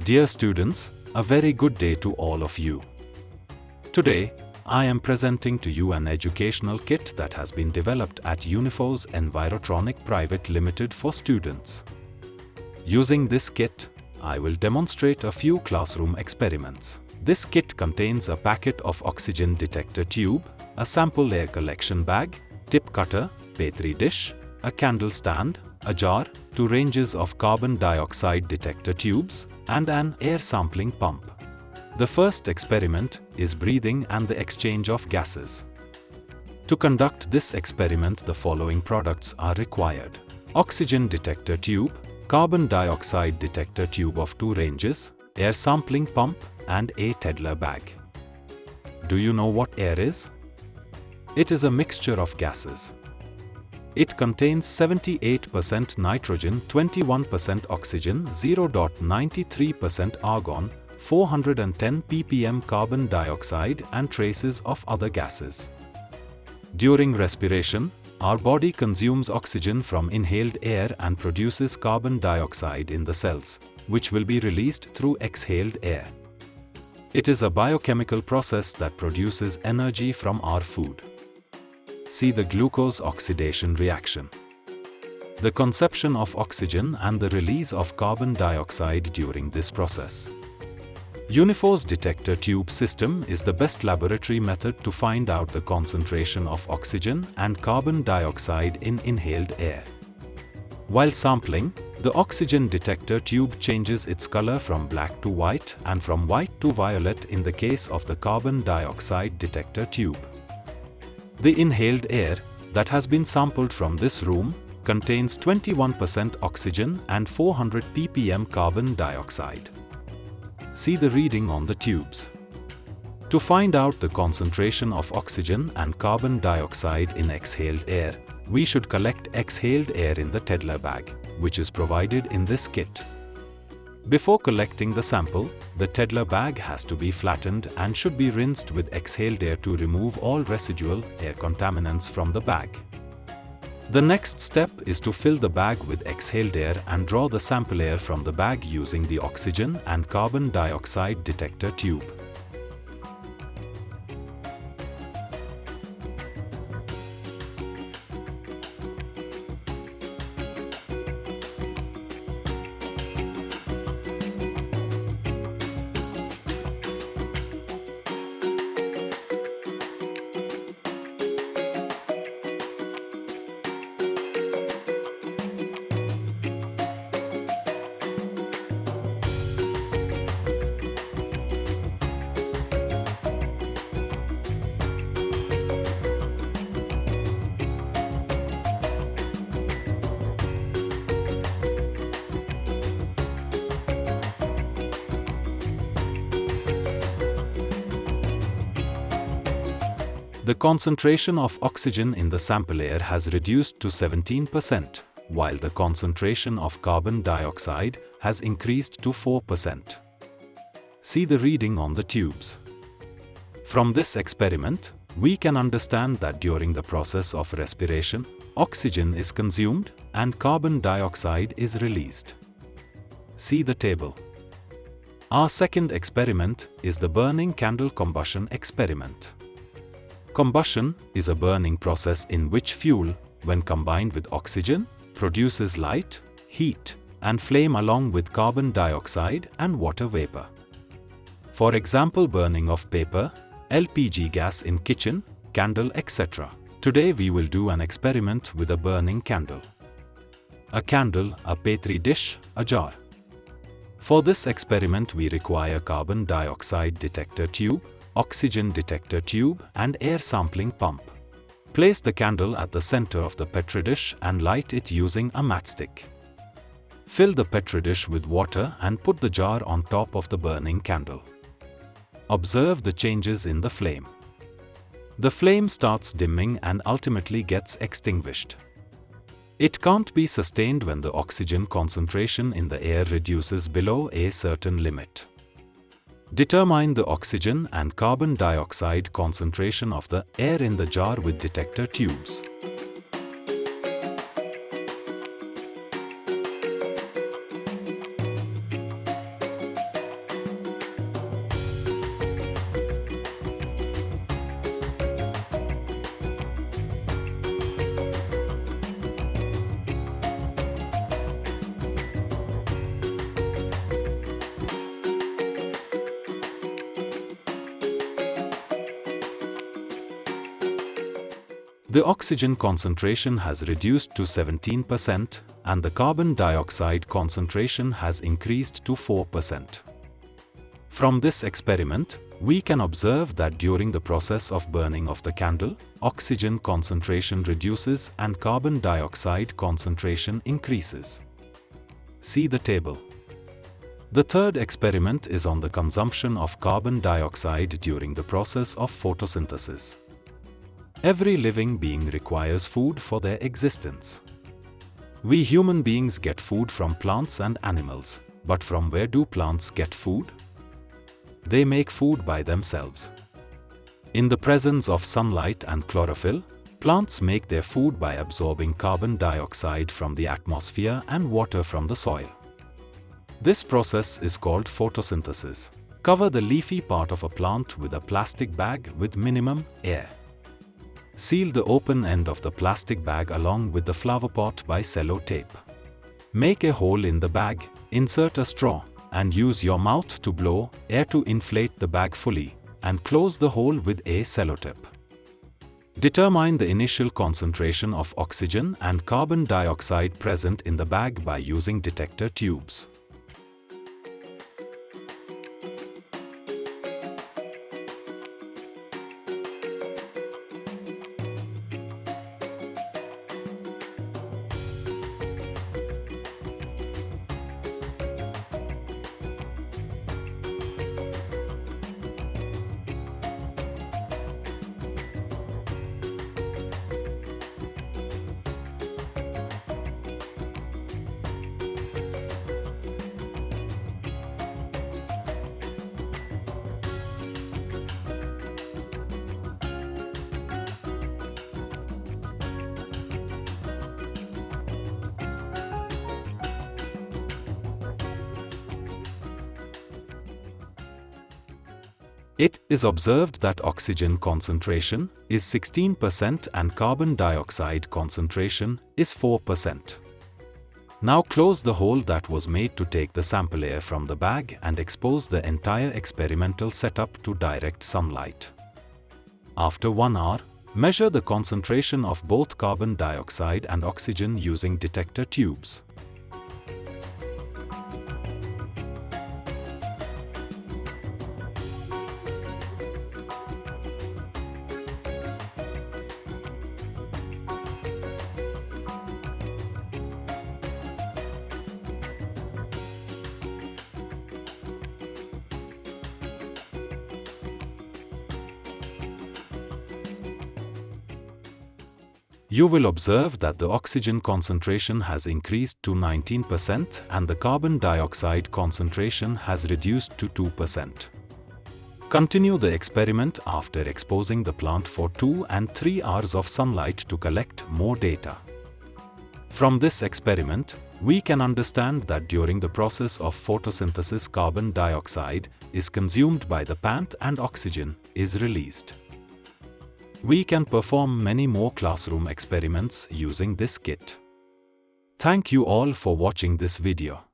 Dear students, a very good day to all of you. Today, I am presenting to you an educational kit that has been developed at Uniphos Envirotronic Private Limited for students. Using this kit, I will demonstrate a few classroom experiments. This kit contains a packet of oxygen detector tube, a sample air collection bag, tip cutter, petri dish, a candle stand, a jar, 2 ranges of carbon dioxide detector tubes, and an air sampling pump. The first experiment is breathing and the exchange of gases. To conduct this experiment, the following products are required: oxygen detector tube, carbon dioxide detector tube of 2 ranges, air sampling pump, and a toddler bag. Do you know what air is? It is a mixture of gases. It contains 78% nitrogen, 21% oxygen, 0.93% argon, 410 ppm carbon dioxide, and traces of other gases. During respiration, our body consumes oxygen from inhaled air and produces carbon dioxide in the cells, which will be released through exhaled air. It is a biochemical process that produces energy from our food. See the glucose oxidation reaction. The conception of oxygen and the release of carbon dioxide during this process. Uniphos detector tube system is the best laboratory method to find out the concentration of oxygen and carbon dioxide in inhaled air. While sampling, the oxygen detector tube changes its color from black to white and from white to violet in the case of the carbon dioxide detector tube. The inhaled air that has been sampled from this room contains 21% oxygen and 400 ppm carbon dioxide. See the reading on the tubes. To find out the concentration of oxygen and carbon dioxide in exhaled air, we should collect exhaled air in the toddler bag, which is provided in this kit. Before collecting the sample, the toddler bag has to be flattened and should be rinsed with exhaled air to remove all residual air contaminants from the bag. The next step is to fill the bag with exhaled air and draw the sample air from the bag using the oxygen and carbon dioxide detector tube. The concentration of oxygen in the sample air has reduced to 17%, while the concentration of carbon dioxide has increased to 4%. See the reading on the tubes. From this experiment, we can understand that during the process of respiration, oxygen is consumed and carbon dioxide is released. See the table. Our second experiment is the burning candle combustion experiment. Combustion is a burning process in which fuel, when combined with oxygen, produces light, heat, and flame along with carbon dioxide and water vapor. For example, burning of paper, LPG gas in kitchen, candle, etc. Today we will do an experiment with a burning candle. A candle, a petri dish, a jar. For this experiment we require carbon dioxide detector tube, oxygen detector tube, and air sampling pump. Place the candle at the center of the petri dish and light it using a matchstick. Fill the petri dish with water and put the jar on top of the burning candle. Observe the changes in the flame. The flame starts dimming and ultimately gets extinguished. It can't be sustained when the oxygen concentration in the air reduces below a certain limit. Determine the oxygen and carbon dioxide concentration of the air in the jar with detector tubes. The oxygen concentration has reduced to 17% and the carbon dioxide concentration has increased to 4%. From this experiment, we can observe that during the process of burning of the candle, oxygen concentration reduces and carbon dioxide concentration increases. See the table. The third experiment is on the consumption of carbon dioxide during the process of photosynthesis. Every living being requires food for their existence. We human beings get food from plants and animals, but from where do plants get food? They make food by themselves. In the presence of sunlight and chlorophyll, plants make their food by absorbing carbon dioxide from the atmosphere and water from the soil. This process is called photosynthesis. Cover the leafy part of a plant with a plastic bag with minimum air. Seal the open end of the plastic bag along with the flower pot by cello tape. Make a hole in the bag, insert a straw, and use your mouth to blow air to inflate the bag fully, and close the hole with a cello tip. Determine the initial concentration of oxygen and carbon dioxide present in the bag by using detector tubes. It is observed that oxygen concentration is 16% and carbon dioxide concentration is 4%. Now close the hole that was made to take the sample air from the bag and expose the entire experimental setup to direct sunlight. After 1 hour, measure the concentration of both carbon dioxide and oxygen using detector tubes. You will observe that the oxygen concentration has increased to 19% and the carbon dioxide concentration has reduced to 2%. Continue the experiment after exposing the plant for 2 and 3 hours of sunlight to collect more data. From this experiment, we can understand that during the process of photosynthesis, carbon dioxide is consumed by the plant and oxygen is released. We can perform many more classroom experiments using this kit. Thank you all for watching this video.